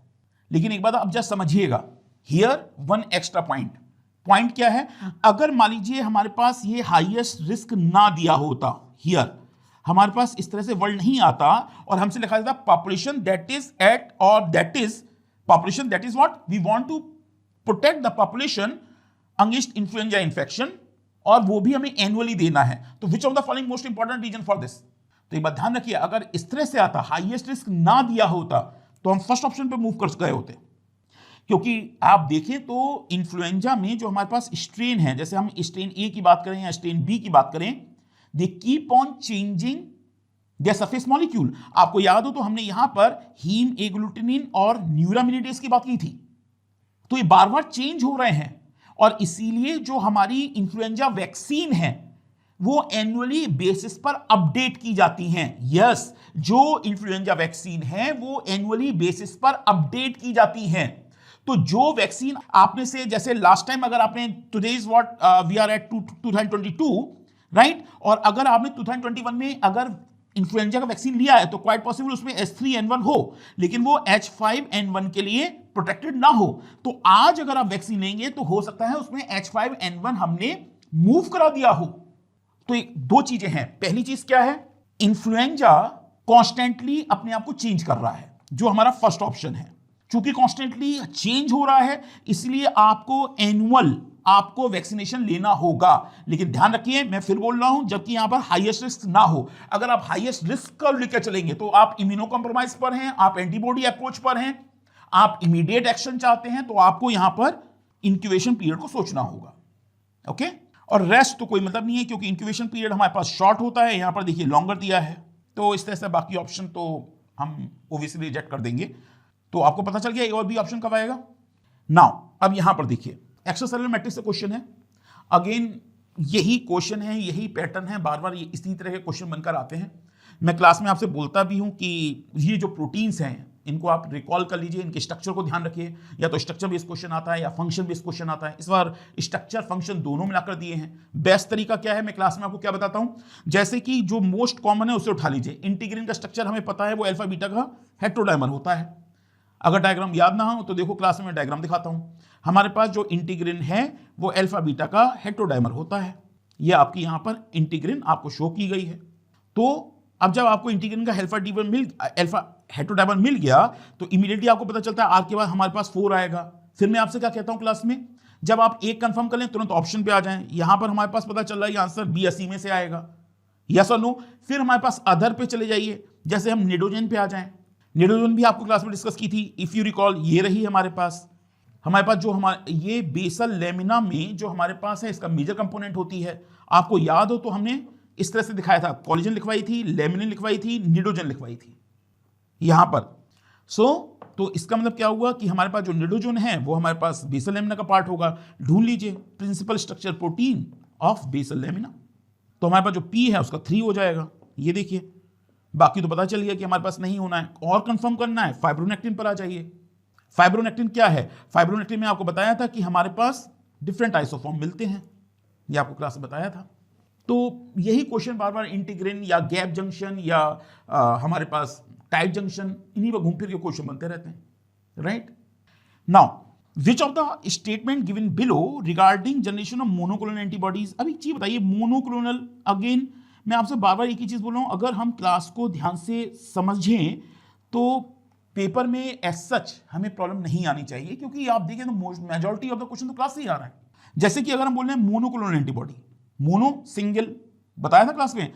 लेकिन एक बात आप जस्ट समझिएगा, हियर वन एक्स्ट्रा पॉइंट क्या है, अगर मान लीजिए हमारे पास ये हाईएस्ट रिस्क ना दिया होता, हियर हमारे पास इस तरह से वर्ड नहीं आता और हमसे लिखा जाता पॉपुलेशन दैट इज एट और that is population that is what we want to protect the population against influenza infection, और वो भी हमें एनुअली देना है। तो which of the following most important reason for this. तो एक बात ध्यान रखिए, अगर इस तरह से आता हाईएस्ट रिस्क ना दिया होता तो हम फर्स्ट ऑप्शन पे मूव कर गए होते, क्योंकि आप देखें तो इन्फ्लुएंजा में जो हमारे पास स्ट्रेन है, जैसे हम स्ट्रेन ए की बात करें या स्ट्रेन बी की बात करें, they keep on changing their surface molecule. आपको याद हो तो हमने यहां पर हीम एग्लूटिनिन और न्यूरामिनिडेज की बात की थी। तो ये बार बार चेंज हो रहे हैं और इसीलिए जो हमारी इन्फ्लुएंजा वैक्सीन है वो एनुअली बेसिस पर अपडेट की जाती हैं। यस, जो इन्फ्लुएंजा वैक्सीन है वो एनुअली बेसिस पर अपडेट की जाती हैं। तो जो वैक्सीन आपने से, जैसे लास्ट टाइम अगर आपने today is what we are at 2022 right, और अगर आपने 2021 में अगर इन्फ्लुएंजा का वैक्सीन लिया है तो क्वाइट पॉसिबल उसमें H3N1 हो, लेकिन वो H5N1 के लिए प्रोटेक्टेड ना हो। तो आज अगर आप वैक्सीन लेंगे तो हो सकता है उसमें H5N1 हमने मूव करा दिया हो। तो दो चीजें हैं, पहली चीज क्या है, इन्फ्लुएंजा कॉन्स्टेंटली अपने आप को चेंज कर रहा है, जो हमारा फर्स्ट ऑप्शन है। चूंकि कॉन्स्टेंटली चेंज हो रहा है इसलिए आपको वैक्सीनेशन लेना होगा। लेकिन ध्यान रखिए, मैं फिर बोल रहा हूं, जबकि यहां पर हाईएस्ट रिस्क ना हो। अगर आप हाईएस्ट रिस्क का लेकर चलेंगे तो आप इम्यूनो कॉम्प्रोमाइज पर हैं, आप एंटीबॉडी अप्रोच पर हैं, आप इमीडिएट एक्शन चाहते हैं, तो आपको यहां पर इंक्यूबेशन पीरियड को सोचना होगा। ओके, और रेस्ट तो कोई मतलब नहीं है, क्योंकि इंक्यूबेशन पीरियड हमारे पास शॉर्ट होता है, यहां पर देखिए लॉन्गर दिया है। तो इस तरह से बाकी ऑप्शन तो हम ओब्वियसली रिजेक्ट कर देंगे। तो आपको पता चल गया और भी ऑप्शन कब आएगा। नाउ अब यहां पर देखिए एक्स्ट्रासेलुलर मैट्रिक्स से क्वेश्चन है, अगेन यही क्वेश्चन है, यही पैटर्न है, बार बार इसी तरह के क्वेश्चन बनकर आते हैं। मैं क्लास में आपसे बोलता भी हूं कि ये जो प्रोटीन्स हैं इनको आप रिकॉल कर लीजिए, इनके स्ट्रक्चर को ध्यान रखिए। या तो स्ट्रक्चर बेस्ड क्वेश्चन आता है या फंक्शन बेस्ड क्वेश्चन आता है। इस बार स्ट्रक्चर फंक्शन दोनों मिलाकर दिए हैं। बेस्ट तरीका क्या है, मैं क्लास में आपको क्या बताता हूं, जैसे कि जो मोस्ट कॉमन है उसे उठा लीजिए। इंटीग्रिन का स्ट्रक्चर हमें पता है वो अल्फा बीटा का हेटेरोडाइमर होता है। अगर डायग्राम याद ना हो तो देखो क्लास में मैं डायग्राम दिखाता हूं। हमारे पास जो इंटीग्रिन है वो अल्फा बीटा का हेटेरोडाइमर होता है। ये आपकी यहां पर इंटीग्रिन आपको शो की गई है। तो अब जब आपको इंटीग्रिन का अल्फा हेटेरोडाइमर मिल गया तो इमीडिएटली आपको पता चलता है आर के बाद हमारे पास 4 आएगा। फिर मैं आपसे क्या कहता हूं क्लास में, जब आप एक कंफर्म कर लें तुरंत ऑप्शन पे आ जाएं। यहां पर हमारे पास पता चल रहा है आंसर बी 80 में से आएगा, यस और नो। फिर हमारे पास अदर पे चले जाइए, जैसे हम निडोजन पे आ जाएं। निडोजन भी आपको क्लास में डिस्कस की थी, इफ यू रिकॉल। ये रही हमारे पास जो ये बेसल लेमिना में जो हमारे पास है इसका मेजर कंपोनेंट होती है। आपको याद हो तो हमने इस तरह से दिखाया था, कोलेजन लिखवाई थी, लेमिनिन लिखवाई थी, निडोजन लिखवाई थी यहां पर। तो इसका मतलब क्या हुआ कि हमारे पास जो निडोजन है वो हमारे पास बेसल लेमिना का पार्ट होगा। ढूंढ लीजिए principal structure protein of basal lamina. तो हमारे पास जो पी है उसका 3 हो जाएगा, ये देखिए। बाकी तो पता चल गया कि हमारे पास नहीं होना है। और कंफर्म करना है, फाइब्रोनेक्टिन पर आ जाइए। फाइब्रोनेक्टिन क्या है, फाइब्रोनेक्टिन में आपको बताया था कि हमारे पास डिफरेंट आइसोफॉर्म मिलते हैं, ये आपको क्लास में बताया था। तो यही क्वेश्चन बार बार इंटीग्रिन या गैप जंक्शन या हमारे पास टाइट जंक्शन, इन्हीं पर घूम फिर के क्वेश्चन बनते रहते हैं, right. Now which of the statement given below regarding generation of monoclonal antibodies. अब एक चीज बताइए, मोनोक्लोनल, अगेन मैं आपसे बार बार एक ही चीज बोल रहा हूं, अगर हम क्लास को ध्यान से समझें तो पेपर में एज सच हमें प्रॉब्लम नहीं आनी चाहिए, क्योंकि आप देखें तो मेजॉरिटी ऑफ द क्वेश्चन तो क्लास से ही आ रहा है। जैसे कि अगर हम बोल रहे हैं मोनोक्लोनल एंटीबॉडी, मोनो सिंगल बताया था क्लास में,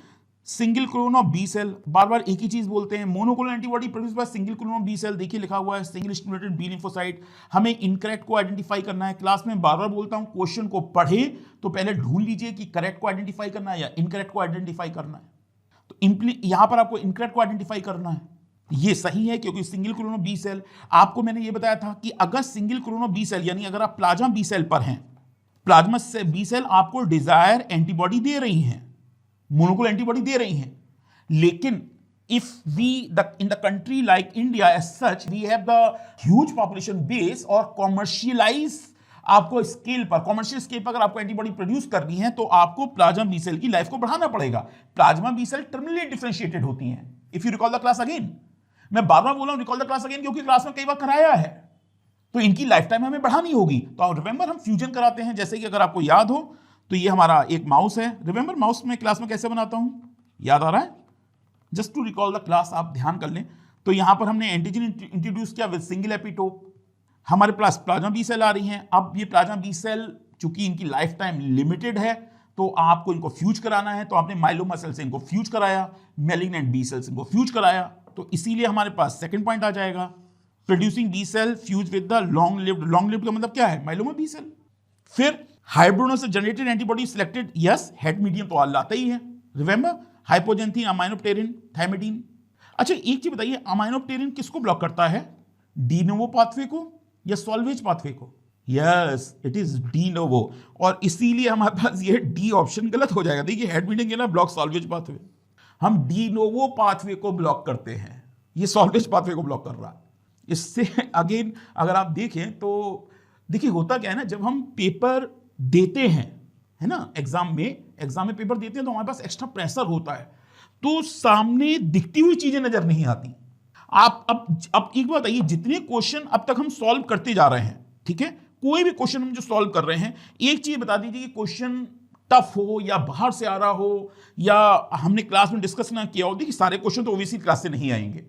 single clone of B cell, बार बार एक ही चीज बोलते हैं, monoclonal antibody produce by single clone of B cell. देखिए लिखा हुआ है सिंगल स्टिमुलेटेड बी लिम्फोसाइट। हमें इनकरेक्ट को आइडेंटिफाई करना है। क्लास में बार बार बोलता हूं, क्वेश्चन को पढ़े तो पहले ढूंढ लीजिए कि करेक्ट को आइडेंटिफाई करना है या इनकरेक्ट को आइडेंटिफाई करना है। तो यहां पर आपको इनकरेक्ट को आइडेंटिफाई करना है। ये सही है क्योंकि single clone of B cell, आपको मैंने ये बताया था कि अगर single clone of B cell यानी अगर आप प्लाज्मा बी सेल पर हैं, प्लाज्मा से बी सेल आपको डिजायर एंटीबॉडी दे रही हैं, मोनोक्लोनल एंटीबॉडी दे रही हैं, लेकिन if we in the country like India as such we have the huge population base और commercialize आपको स्केल पर, कॉमर्शियल स्केल पर अगर आपको एंटीबॉडी प्रोड्यूस करनी है तो आपको प्लाज्मा बी सेल की लाइफ को बढ़ाना पड़ेगा। Plasma B cell terminally differentiated होती हैं। If you recall the class again, मैं बार बार बोल रहा हूं रिकॉल द क्लास अगेन क्योंकि क्लास में कई बार कराया है, तो इनकी लाइफ टाइम हमें बढ़ानी होगी। तो रिमेंबर हम फ्यूजन कराते हैं, जैसे कि अगर आपको याद हो तो ये हमारा एक माउस है। रिमेंबर माउस में क्लास में कैसे बनाता हूं, याद आ रहा है? Just to recall the class आप ध्यान कर लें। तो यहां पर हमने एंटीजन इंट्रोड्यूस किया विद सिंगल एपिटोप। हमारे पास प्लाज्मा बी सेल आ रही हैं। अब ये प्लाज्मा बी सेल चूंकि इनकी लाइफ टाइम लिमिटेड है तो आपको इनको फ्यूज कराना है, तो आपने माइलोमा सेल से इनको फ्यूज कराया, मैलिग्नेंट बी सेल से इनको फ्यूज कराया, तो इसीलिए हमारे पास सेकंड पॉइंट आ जाएगा, producing B cell fuse with the long lived. Long lived का मतलब क्या है? Myeloma B cell. फिर हाइब्रिडों से generated antibody selected, yes HAT medium तो ऑल आता ही है। Remember hypoxanthine, aminopterin, thymidine. अच्छा एक चीज बताइए, अमाइनोप्टेरिन किसको ब्लॉक करता है? डी नोवो पाथवे को या सॉल्वेज पाथवे को? Yes it is de novo, और इसीलिए हमारे पास ये डी ऑप्शन गलत हो जाएगा। देखिए हेड मीडियम के ना ब्लॉक सॉल्वेज पाथवे, हम डी नोवो पाथवे को ब्लॉक करते हैं, ये सॉल्वेज पाथवे को ब्लॉक कर रहा है। इससे अगेन अगर आप देखें तो देखिए होता क्या है ना, जब हम पेपर देते हैं है ना, एग्जाम में पेपर देते हैं तो हमारे पास एक्स्ट्रा प्रेशर होता है, तो सामने दिखती हुई चीजें नजर नहीं आती। आप अब एक बात बताइए, जितने क्वेश्चन अब तक हम सॉल्व करते जा रहे हैं, ठीक है, कोई भी क्वेश्चन हम जो सॉल्व कर रहे हैं, एक चीज बता दीजिए कि क्वेश्चन टफ हो या बाहर से आ रहा हो या हमने क्लास में डिस्कस ना किया हो। देखिए सारे क्वेश्चन तो ओबीसी क्लास से नहीं आएंगे,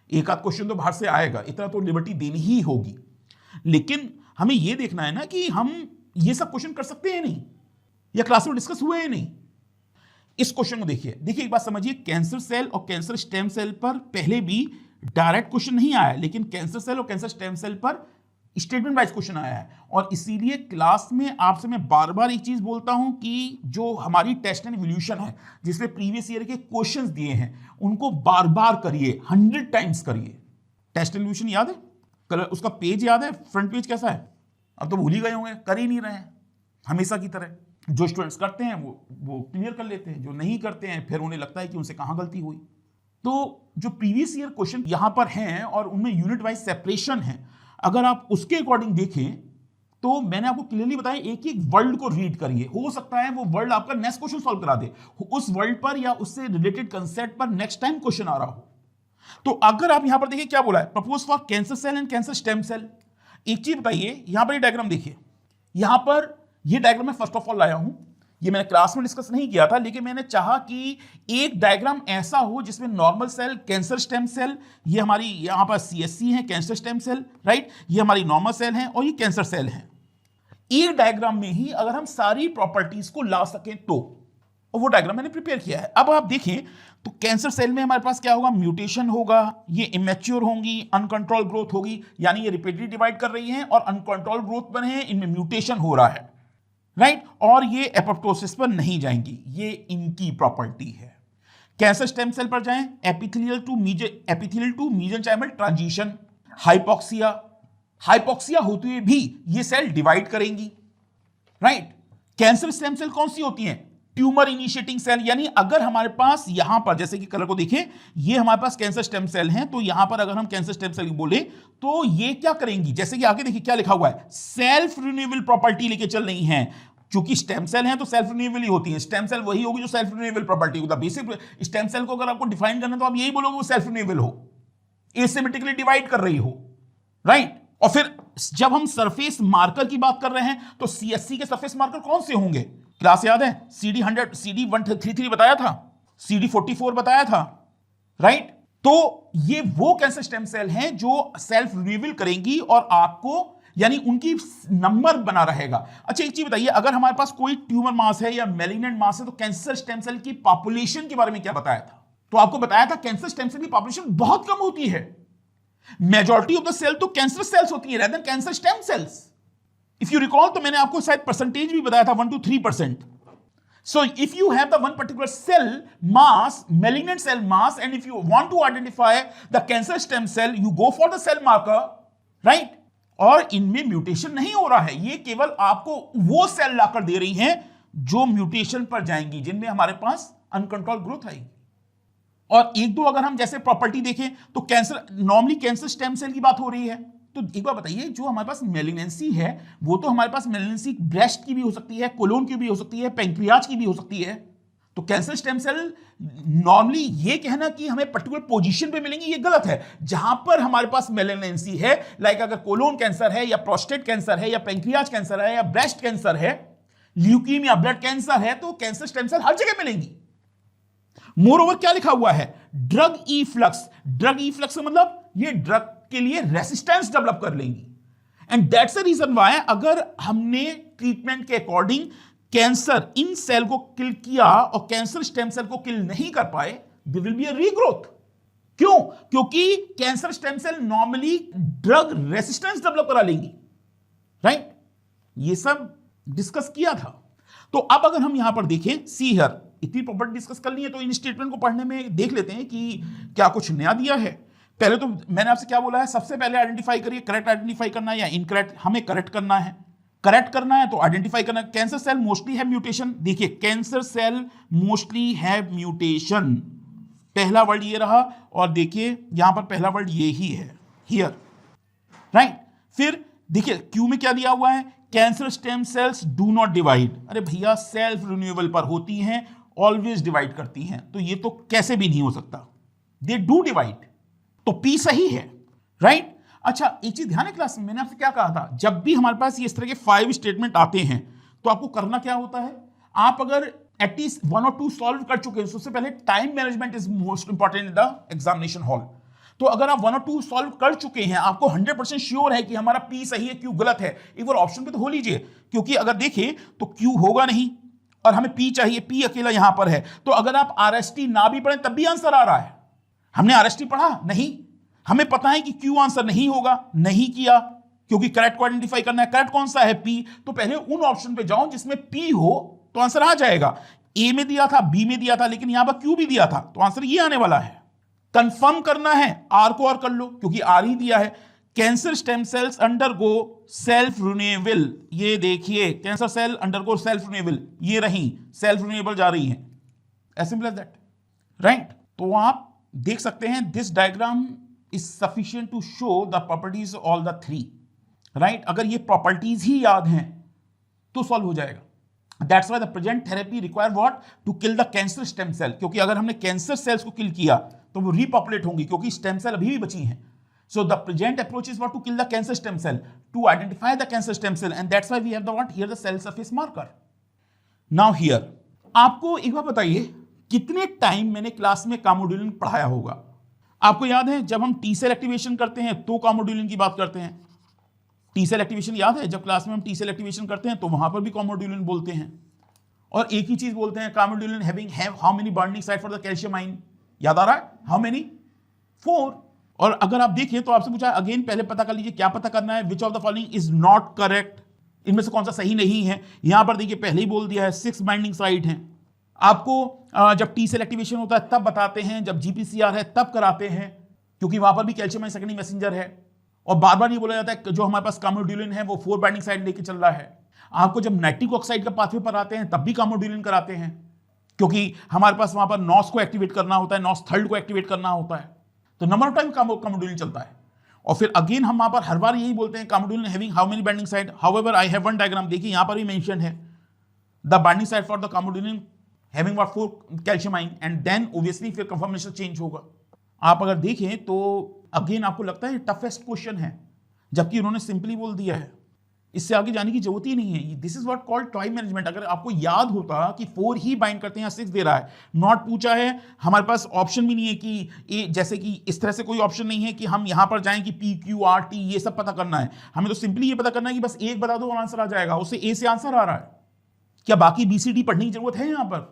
एक आध क्वेश्चन तो बाहर से आएगा, इतना तो लिबर्टी देनी ही होगी, लेकिन हमें यह देखना है ना कि हम ये सब क्वेश्चन कर सकते हैं नहीं, या क्लास में डिस्कस हुए हैं नहीं। इस क्वेश्चन को देखिए एक बात समझिए, कैंसर सेल और कैंसर स्टेम सेल पर पहले भी डायरेक्ट क्वेश्चन नहीं आया, लेकिन कैंसर सेल और कैंसर स्टेम सेल पर स्टेटमेंट वाइज क्वेश्चन आया है। और इसीलिए क्लास में आपसे मैं बार बार एक चीज बोलता हूं कि जो हमारी टेस्ट एंड इवोल्यूशन है, जिसमें प्रीवियस ईयर के क्वेश्चंस दिए हैं, उनको बार बार करिए, 100 टाइम्स करिए। टेस्ट एंड इवोल्यूशन याद है? कलर उसका पेज याद है? फ्रंट पेज कैसा है? अब तो भूल ही गए होंगे, कर ही नहीं रहे हैं हमेशा की तरह। जो स्टूडेंट्स करते हैं वो क्लियर कर लेते हैं, जो नहीं करते हैं फिर उन्हें लगता है कि उनसे कहां गलती हुई। तो जो प्रीवियस ईयर क्वेश्चन यहां पर हैं और उनमें यूनिट वाइज सेपरेशन है, अगर आप उसके अकॉर्डिंग देखें तो मैंने आपको क्लियरली बताया, एक एक वर्ड को रीड करिए, हो सकता है वो वर्ड आपका नेक्स्ट क्वेश्चन सॉल्व करा दे, उस वर्ड पर या उससे रिलेटेड कंसेप्ट पर नेक्स्ट टाइम क्वेश्चन आ रहा हो। तो अगर आप यहां पर देखिए क्या बोला है, propose for cancer cell and cancer stem cell. एक चीज बताइए, यहां पर ये डायग्राम देखिए, यहां पर ये डायग्राम मैं फर्स्ट ऑफ ऑल लाया हूं, ये मैंने क्लास में डिस्कस नहीं किया था, लेकिन मैंने चाहा कि एक डायग्राम ऐसा हो जिसमें normal cell, cancer stem cell, ये हमारी यहां पर सीएससी है, कैंसर स्टेम सेल, राइट, ये हमारी नॉर्मल सेल है और ये कैंसर सेल है। एक डायग्राम में ही अगर हम सारी प्रॉपर्टीज को ला सकें तो, और वो डायग्राम मैंने प्रिपेयर किया है। अब आप देखें तो कैंसर सेल में हमारे पास क्या होगा, म्यूटेशन होगा, ये इमेच्योर होंगी, अनकंट्रोल ग्रोथ होगी, यानी ये रिपीटली डिवाइड कर रही हैं और अनकंट्रोल ग्रोथ पर हैं, इनमें म्यूटेशन हो रहा है, राइट, और ये एपोप्टोसिस पर नहीं जाएंगी, ये इनकी प्रॉपर्टी है। कैंसर स्टेम सेल पर जाएं, एपिथेलियल टू मेसेंचाइमल ट्रांजिशन, हाइपोक्सिया होते हुए भी ये सेल डिवाइड करेंगी, राइट। कैंसर स्टेम सेल कौन सी होती हैं? ट्यूमर इनिशिएटिंग सेल, यानी अगर हमारे पास यहां पर, जैसे कि कलर को देखिए, ये हमारे पास कैंसर स्टेम सेल हैं, तो यहां पर अगर हम कैंसर स्टेम सेल बोले तो ये क्या करेंगी, जैसे कि आगे देखिए क्या लिखा हुआ है, सेल्फ रिन्यूएबल प्रॉपर्टी लेके चल रही हैं। क्योंकि स्टेम सेल हैं तो सेल्फ रिन्यूएबल ही होती है, स्टेम सेल वही होगी जो सेल्फ रिन्यूएबल प्रॉपर्टी होगा। बेसिक स्टेम सेल को अगर आपको डिफाइन करना है तो आप यही बोलोगे वो सेल्फ रिन्यूएबल हो, एसिमेट्रिकली डिवाइड कर रही हो, राइट। और फिर जब हम सरफेस मार्कर की बात कर रहे हैं तो सीएससी के सरफेस मार्कर कौन से होंगे? क्लास याद है? CD100, CD133 बताया था, CD44 बताया था, राइट। तो ये वो कैंसर स्टेम सेल हैं जो सेल्फ रिन्यूएबल करेंगी और आपको यानी उनकी नंबर बना रहेगा। अच्छा, एक चीज बताइए, अगर हमारे पास कोई ट्यूमर मास है या मेलिग्नेंट मास है तो कैंसर स्टेम सेल की पॉपुलेशन के बारे में क्या बताया था? तो आपको बताया था कैंसर स्टेम सेल की पॉपुलेशन बहुत कम होती है। मेजॉरिटी ऑफ द सेल तो कैंसर सेल्स होती है rather than cancer stem sales. If you recall तो मैंने आपको शायद परसेंटेज भी बताया था 1 to 3%। So if you have the one particular cell mass, malignant cell mass, and if you want to identify the cancer stem cell, you go for the cell marker, right? और इनमें म्यूटेशन नहीं हो रहा है, ये केवल आपको वो सेल लाकर दे रही हैं जो म्यूटेशन पर जाएंगी, जिनमें हमारे पास अनकंट्रोल ग्रोथ आएगी। और एक दो अगर हम जैसे प्रॉपर्टी देखें तो cancer, normally cancer stem cell की बात हो रही है, तो एक बार बताइए, जो हमारे पास मेलिग्नेंसी है वो तो हमारे पास मेलिग्नेंसी ब्रेस्ट की भी हो सकती है, कोलोन की भी हो सकती है, पैंक्रियाज की भी हो सकती है। तो कैंसर स्टेम सेल नॉर्मली ये कहना कि हमें पर्टिकुलर पोजीशन पे मिलेंगी, ये गलत है। जहां पर हमारे पास मेलिग्नेंसी है, लाइक अगर कोलोन कैंसर है या प्रोस्टेट कैंसर है या पैंक्रियाज कैंसर है या ब्रेस्ट कैंसर है, ल्यूकीमिया, ब्लड कैंसर है, तो कैंसर स्टेम सेल हर जगह मिलेंगी। मोर ओवर क्या लिखा हुआ है? Drug efflux. ड्रग इफ्लक्स मतलब ये ड्रग के लिए रेसिस्टेंस डेवलप कर लेंगी। And that's the reason why अगर हमने ट्रीटमेंट के अकॉर्डिंग कैंसर इन सेल को किल किया और कैंसर स्टेम सेल को किल नहीं कर पाए, there will be a regrowth. क्यों? क्योंकि cancer stem cell normally drug resistance develop करा लेंगी, राइट? ये सब डिस्कस किया था। तो अब अगर हम यहां पर देखें, सी हियर, इतनी प्रॉपर्टी डिस्कस कर ली है, तो इन स्टेटमेंट को पढ़ने में देख लेते हैं कि क्या कुछ नया दिया है। पहले तो मैंने आपसे क्या बोला है, सबसे पहले आइडेंटिफाई करिए, करेक्ट आइडेंटिफाई करना है या इनकरेक्ट, हमें करेक्ट करना है। करेक्ट करना है तो आइडेंटिफाई करना है। कैंसर सेल मोस्टली है म्यूटेशन, देखिए कैंसर सेल मोस्टली है म्यूटेशन, पहला वर्ड ये रहा, और देखिए यहां पर पहला वर्ड ये ही है, हियर, राइट। फिर देखिए क्यू में क्या दिया हुआ है, cancer stem sales do not divide. अरे भैया, सेल्फ रिन्यूएबल पर होती हैं, ऑलवेज डिवाइड करती हैं, तो ये तो कैसे भी नहीं हो सकता, दे डू डिवाइड, तो पी सही है, राइट। अच्छा, एक चीज ध्यान है, क्लास में मैंने आपसे क्या कहा था, जब भी हमारे पास ये इस तरह के 5 स्टेटमेंट आते हैं तो आपको करना क्या होता है, आप अगर एटलीस्ट 1 और 2 सॉल्व कर चुके हैं, सबसे पहले time management is most important in the examination hall. तो अगर आप 1 और 2 सॉल्व कर चुके हैं, आपको 100% श्योर है कि हमारा पी सही है, क्यू गलत है, एक बार ऑप्शन पे तो हो लीजिए, क्योंकि अगर देखें तो क्यू होगा नहीं और हमें पी चाहिए, पी अकेला यहां पर है। तो अगर आप आरएसटी ना भी पढ़ें तब भी आंसर आ रहा है। हमने आरएसटी पढ़ा नहीं, हमें पता है कि क्यू आंसर नहीं होगा, नहीं किया, क्योंकि करेक्ट को आइडेंटिफाई करना है। करेक्ट कौन सा है? पी। तो पहले उन ऑप्शन पे जाओ जिसमें पी हो तो आंसर आ जाएगा। ए में दिया था, बी में दिया था, लेकिन यहां पर क्यू भी दिया था, तो आंसर ये आने वाला है। कंफर्म करना है, आर को और कर लो, क्योंकि आर ही दिया है। Cancer stem cells undergo self renewable, ये देखिए cancer cell undergo self renewable, ये रही सेल्फ रिन्यूएबल जा रही हैं, as simple as that, right. तो आप देख सकते हैं this diagram is sufficient to show the properties all the 3, right. अगर ये प्रॉपर्टीज ही याद हैं तो सॉल्व हो जाएगा। That's why the present therapy require what, to kill the cancer stem cell, क्योंकि अगर हमने कैंसर सेल्स को किल किया तो वो रीपॉपुलेट होंगी, क्योंकि स्टेम सेल अभी भी बची हैं। So the present approach is what, to kill the cancer stem cell, to identify the cancer stem cell, and that's why we have the what here, the cell surface marker. Now here आपको एक बार बताइए, कितने टाइम मैंने क्लास में कामोड्यूलिन पढ़ाया होगा? आपको याद है जब हम टी सेल एक्टिवेशन करते हैं तो कामोड्यूलिन की बात करते हैं। टी सेल एक्टिवेशन याद है, जब क्लास में हम टी सेल एक्टिवेशन करते हैं तो वहां पर भी कामोड्यूलिन बोलते हैं, और एक ही चीज बोलते हैं, calmodulin having how many binding site for the calcium ion, याद आ रहा है? How many? 4। और अगर आप देखिए तो आपसे पूछा अगेन, पहले पता कर लीजिए क्या पता करना है, which of the following is not correct, इनमें से कौन सा सही नहीं है। यहां पर देखिए पहले ही बोल दिया है 6 बाइंडिंग साइट हैं। आपको जब टी सेल एक्टिवेशन होता है तब बताते हैं, जब जीपीसीआर है तब कराते हैं, क्योंकि वहां पर भी कैल्शियम सेकेंडरी मैसेंजर है। और बार बार ये बोला जाता है कि जो हमारे पास कामोड्यूलिन है वो 4 बाइंडिंग साइट लेके चल रहा है। आपको जब नाइट्रिक ऑक्साइड का पाथवे पर आते हैं तब भी कामोड्यूलिन कराते हैं, क्योंकि हमारे पास वहां पर नॉस को एक्टिवेट करना होता है, नॉस थर्ड को एक्टिवेट करना होता है, तो नंबर ऑफ टाइम कामोड्यूलिन चलता है। और फिर अगेन हम वहां पर हर बार यही बोलते हैं, calmodulin having how many binding site, however I have one diagram, देखिए यहां पर भी मेंशन है the binding site for the calmodulin having what 4 calcium ion, and then obviously फिर कंफर्मेशन चेंज होगा। आप अगर देखें तो अगेन आपको लगता है टफेस्ट क्वेश्चन है, जबकि उन्होंने सिंपली बोल दिया है, इससे आगे जाने की जरूरत ही नहीं है। This is what called time management. अगर आपको याद होता कि 4 ही बाइंड करते हैं या 6 दे रहा है, नॉट पूछा है, हमारे पास ऑप्शन भी नहीं है कि जैसे कि इस तरह से कोई ऑप्शन नहीं है कि हम यहां पर जाएं कि पी क्यू आर टी ये सब पता करना है। हमें तो सिंपली ये पता करना है कि बस एक बता दो और आंसर आ जाएगा। उससे ए से आंसर आ रहा है, क्या बाकी बी सी डी पढ़ने की जरूरत है? यहां पर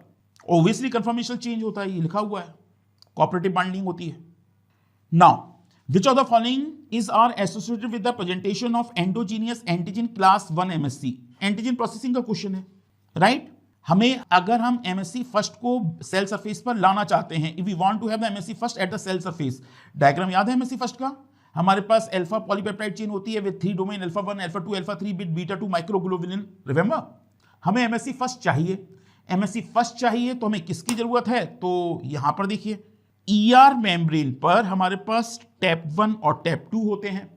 ऑब्वियसली कंफर्मेशन चेंज होता है, ये लिखा हुआ है, कोऑपरेटिव बाइंडिंग होती है। Now which of the following is are associated with the presentation of endogenous antigen class 1 MSC? Antigen processing का क्वेश्चन है, राइट? हमें अगर हम MSC फर्स्ट को सेल सरफेस पर लाना चाहते हैं, if we want to have the MSC first at the cell surface, diagram याद है MSC फर्स्ट का? हमारे पास अल्फा पॉलीपेप्टाइड चेन होती है with 3 domain alpha 1, alpha 2, alpha 3 with beta 2 microglobulin, remember? हमें MSC फर्स्ट चाहिए। MSC फर्स्ट चाहिए तो हमें किसकी जरूरत है? तो यहां पर देखिए ER मेम्ब्रेन पर हमारे पास टैप 1 और टैप 2 होते हैं,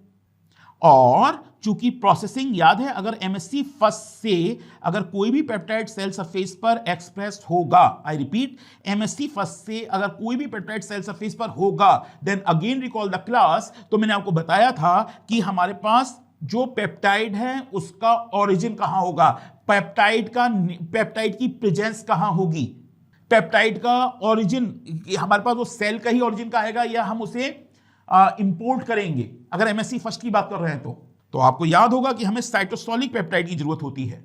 और चूंकि प्रोसेसिंग याद है, अगर MSC फर्स्ट से अगर कोई भी पेप्टाइड सेल सरफेस पर एक्सप्रेस होगा, आई रिपीट, MSC फर्स्ट से अगर कोई भी पेप्टाइड सेल सरफेस पर होगा, then again recall the class. तो मैंने आपको बताया था कि हमारे पास जो पेप्टाइड है उसका ओरिजिन कहां होगा, पेप्टाइड की प्रेजेंस कहां होगी, पेप्टाइड का ओरिजिन हमारे पास वो सेल का ही ओरिजिन का आएगा या हम उसे इंपोर्ट करेंगे, अगर MSC फर्स्ट की बात कर रहे हैं तो आपको याद होगा कि हमें साइटोसोलिक पेप्टाइड की जरूरत होती है,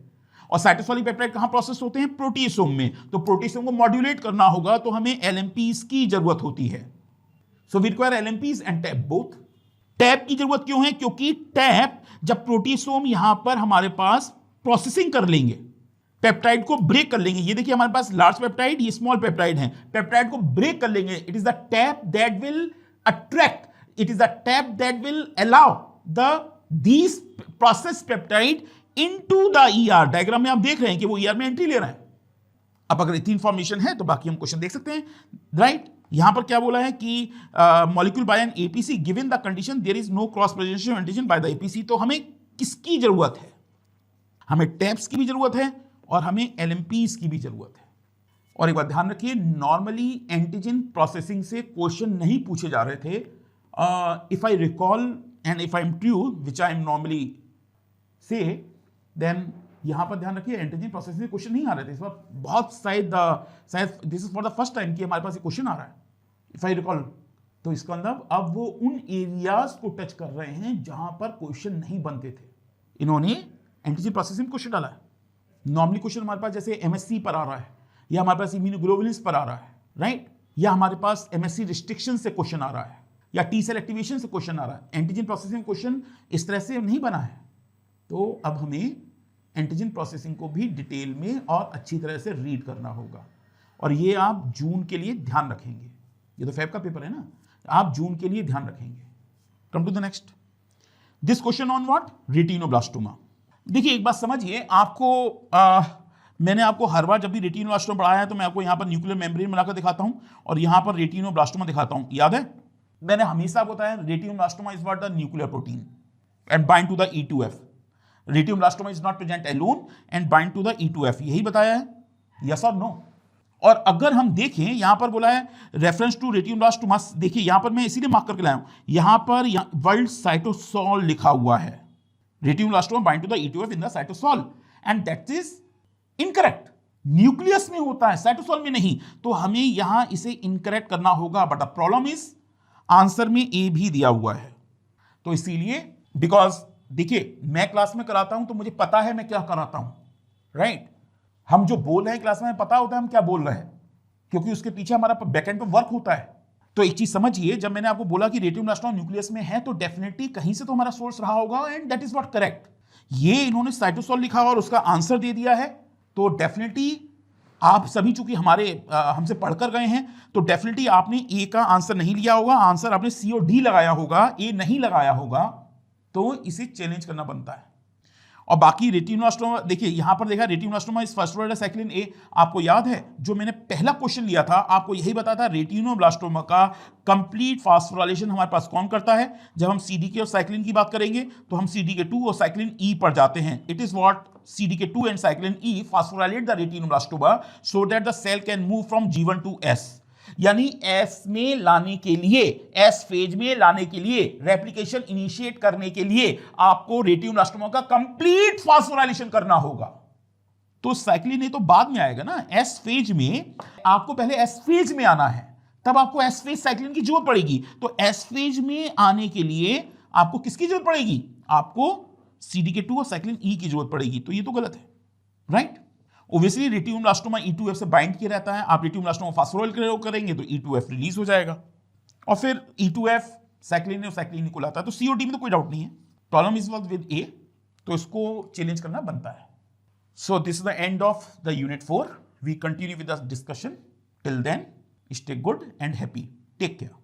और साइटोसोलिक पेप्टाइड कहां प्रोसेस होते हैं? प्रोटीसोम में। तो प्रोटीसोम को मॉड्यूलेट करना होगा तो हमें LMPs की जरूरत होती है। So we require LMPs and TAP both. TAP की जरूरत क्यों है? क्योंकि टैप जब प्रोटीसोम यहां पर हमारे पास प्रोसेसिंग कर लेंगे, पेप्टाइड को ब्रेक कर लेंगे, ये देखिए हमारे पास लार्ज पेप्टाइड, ये स्मॉल पेप्टाइड है, पेप्टाइड को ब्रेक कर लेंगे, it is the TAP that will attract, it is the TAP that will allow these process peptide into the ER। Diagram में आप देख रहे हैं कि वो ER में एंट्री ले रहा है। अब अगर इतनी इंफॉर्मेशन है तो बाकी हम क्वेश्चन देख सकते हैं, राइट? यहां पर क्या बोला है कि molecule by an APC given the condition there is no cross presentation of antigen by the APC। तो हमें किसकी जरूरत है? हमें टैप्स की भी जरूरत है और हमें LMPs की भी जरूरत है। और एक बात ध्यान रखिए, नॉर्मली एंटीजन प्रोसेसिंग से क्वेश्चन नहीं पूछे जा रहे थे। If I recall and if I am true which I am normally से, देन यहां पर ध्यान रखिए एंटीजन प्रोसेसिंग से क्वेश्चन नहीं आ रहे थे इस बार। बहुत शायद this is for the first time कि हमारे पास ये क्वेश्चन आ रहा है, इफ आई रिकॉल। तो इसका मतलब अब वो उन एरियाज को टच कर रहे हैं जहां पर क्वेश्चन नहीं बनते थे, इन्होंने एंटीजन प्रोसेसिंग में क्वेश्चन डाला है। नॉर्मली क्वेश्चन हमारे पास जैसे MSC पर आ रहा है, या हमारे पास इम्यूनोग्लोबुलिन्स पर आ रहा है, राइट? या हमारे पास MSC रिस्ट्रिक्शन से क्वेश्चन आ रहा है, या टी सेल एक्टिवेशन से क्वेश्चन आ रहा है। एंटीजन प्रोसेसिंग क्वेश्चन इस तरह से नहीं बना है। तो अब हमें एंटीजन प्रोसेसिंग को भी डिटेल में और अच्छी तरह से रीड करना होगा, और ये आप जून के लिए ध्यान रखेंगे। ये तो फैब का पेपर है ना, आप जून के लिए ध्यान रखेंगे। Come to the next, this question on what? Retinoblastoma. देखिए एक बात समझिए, आपको मैंने आपको हर बार जब भी रेटिनोब्लास्टोमा पढ़ाया है तो मैं आपको यहाँ पर न्यूक्लियर मेम्ब्रेन बनाकर दिखाता हूँ और यहाँ पर रेटिनोब्लास्टोमा दिखाता हूँ। याद है मैंने हमेशा बताया retinoblastoma is what? The nuclear protein and bind to the E2F। Retinoblastoma is not present alone and bind to the E2F, यही बताया है, यस और नो? और अगर हम देखें यहां पर बोला है रेफरेंस टू रेटिनोब्लास्टोमा, देखिए यहां पर मैं इसीलिए मार्क करके लाया हूं, यहां पर वर्ल्ड साइटोसॉल लिखा हुआ है। Retinoblastoma bind to the E2F in the cytosol and that is incorrect. Nucleus में होता है, साइटोसॉल में नहीं। तो हमें यहां इसे इनकरेक्ट करना होगा, but the problem is answer में ए भी दिया हुआ है। तो इसीलिए बिकॉज देखिए मैं क्लास में कराता हूं तो मुझे पता है मैं क्या कराता हूं, राइट? हम जो बोल रहे हैं क्लास में पता होता है हम क्या बोल रहे हैं, क्योंकि उसके पीछे हमारा बैकएंड पे वर्क होता है। तो एक चीज समझिए, जब मैंने आपको बोला कि रेटिनोब्लास्टोमा न्यूक्लियस में है तो डेफिनेटली कहीं से तो हमारा सोर्स रहा होगा, and that is what correct. ये इन्होंने साइटोसॉल लिखा और उसका आंसर दे दिया है, तो डेफिनेटली आप सभी चूंकि हमसे पढ़कर गए हैं तो डेफिनेटली आपने ए का आंसर नहीं लिया होगा, आंसर आपने सी और डी लगाया होगा, ए नहीं लगाया होगा। तो इसे चैलेंज करना बनता है। और बाकी रेटिनोब्लास्टोमा देखिए यहां पर देखा retinoblastoma is first word cyclin A. आपको याद है जो मैंने पहला क्वेश्चन लिया था आपको यही बताया था, रेटिनोब्लास्टोमा का कंप्लीट फास्फोराइलेशन हमारे पास कौन करता है? जब हम CDK और साइक्लिन की बात करेंगे तो हम CDK2 और साइक्लिन E पर जाते हैं। It is what CDK2 and cyclin E phosphorylate the retinoblastoma so that the cell can move from G1 to S. यानी एस में लाने के लिए, एस फेज में लाने के लिए, रेप्लिकेशन इनिशिएट करने के लिए आपको रेटियम इलास्टोमर का कंप्लीट फास्फोराइलेशन करना होगा। तो साइक्लिन ये तो बाद में आएगा ना, एस फेज में आपको पहले एस फेज में आना है, तब आपको एस फेज साइक्लिन की जरूरत पड़ेगी। तो एस फेज में आने के लिए आपको किसकी जरूरत पड़ेगी? आपको CDK2 और साइक्लिन ई की जरूरत पड़ेगी। तो ये तो गलत है, राइट? ओब्वियसली रेटियम इलास्टोमा E2F से बाइंड किया रहता है, आप रेटियम इलास्टोमा फास्फोराइल करेंगे तो E2F रिलीज हो जाएगा और फिर E2F साइक्लिन और साइक्लिन को लाता है। तो COD में तो कोई डाउट नहीं है, प्रॉब्लम इज विद A, तो इसको चैलेंज करना बनता है। So this is the end of the unit 4। We continue with the discussion. Till then, stay good and happy. Take care.